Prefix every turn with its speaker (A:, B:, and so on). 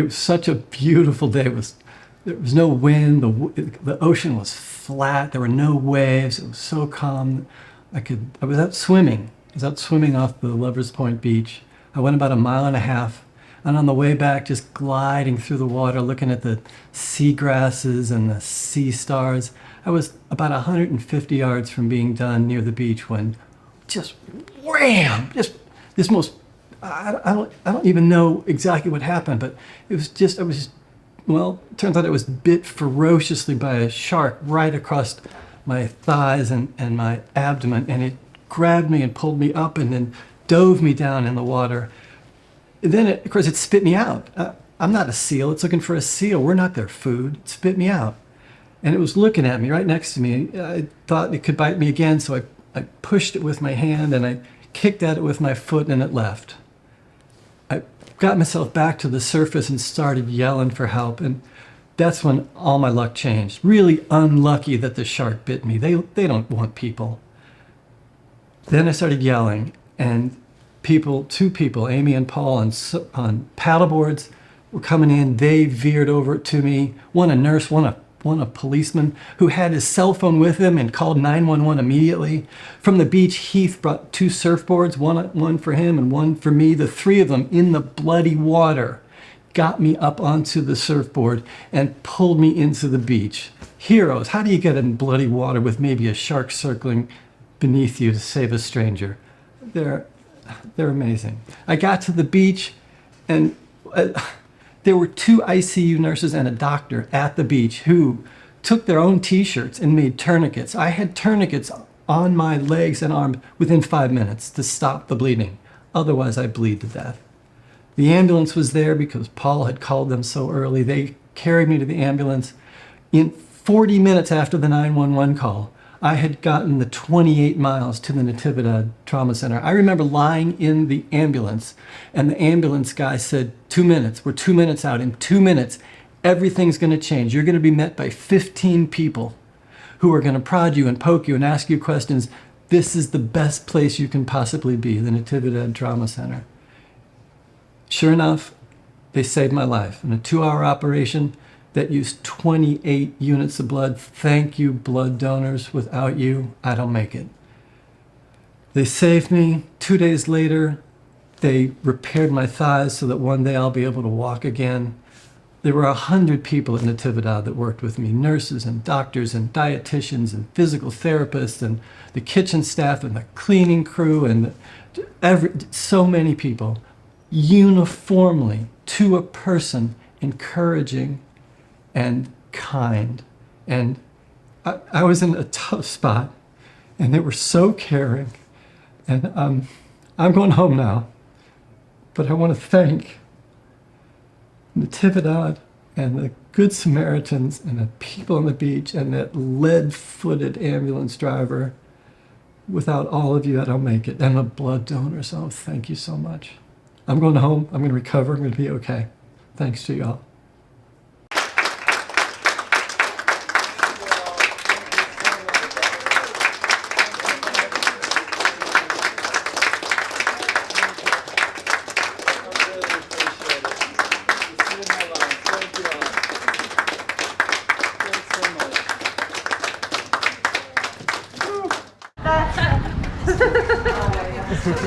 A: It was such a beautiful day. There was no wind. The ocean was flat. There were no waves. It was so calm. I was out swimming. I was out swimming off the Lovers Point beach. I went about 1.5 miles, and on the way back, just gliding through the water, looking at the seagrasses and the sea stars. I was about 150 yards from being done near the beach when just wham! Just this most, I don't even know exactly what happened, but it was just, well, it turns out I was bit ferociously by a shark right across my thighs and my abdomen, and it grabbed me and pulled me up and then dove me down in the water. And then, of course, it spit me out. I'm not a seal. It's looking for a seal. We're not their food. It spit me out. And it was looking at me right next to me. I thought it could bite me again, so I pushed it with my hand and I kicked at it with my foot, and it left. I got myself back to the surface and started yelling for help, and that's when all my luck changed. Really unlucky that the shark bit me. They don't want people. Then I started yelling, and two people, Amy and Paul, on paddleboards were coming in. They veered over to me. One a nurse, one a policeman who had his cell phone with him and called 911 immediately. From the beach, Heath brought 2 surfboards, one for him and one for me. The 3 of them in the bloody water got me up onto the surfboard and pulled me into the beach. Heroes. How do you get in bloody water with maybe a shark circling beneath you to save a stranger? They're amazing. I got to the beach, and there were 2 ICU nurses and a doctor at the beach who took their own t-shirts and made tourniquets. I had tourniquets on my legs and arms within 5 minutes to stop the bleeding. Otherwise, I'd bleed to death. The ambulance was there because Paul had called them so early. They carried me to the ambulance. In 40 minutes after the 911 call, I had gotten the 28 miles to the Natividad Trauma Center. I remember lying in the ambulance, and the ambulance guy said, 2 minutes. We're 2 minutes out. In 2 minutes, everything's going to change. You're going to be met by 15 people who are going to prod you and poke you and ask you questions. This is the best place you can possibly be, the Natividad Trauma Center. Sure enough, they saved my life. In a 2-hour operation that used 28 units of blood. Thank you, blood donors. Without you, I don't make it. They saved me. 2 days later, they repaired my thighs so that one day I'll be able to walk again. There were 100 people at Natividad that worked with me, nurses and doctors and dietitians and physical therapists and the kitchen staff and the cleaning crew and so many people, uniformly, to a person, encouraging and kind. And I was in a tough spot, and they were so caring. And I'm going home now, but I want to thank Natividad and the Good Samaritans and the people on the beach and that lead-footed ambulance driver. Without all of you, I don't make it. And the blood donors, oh, thank you so much. I'm going home. I'm going to recover. I'm going to be okay. Thanks to y'all.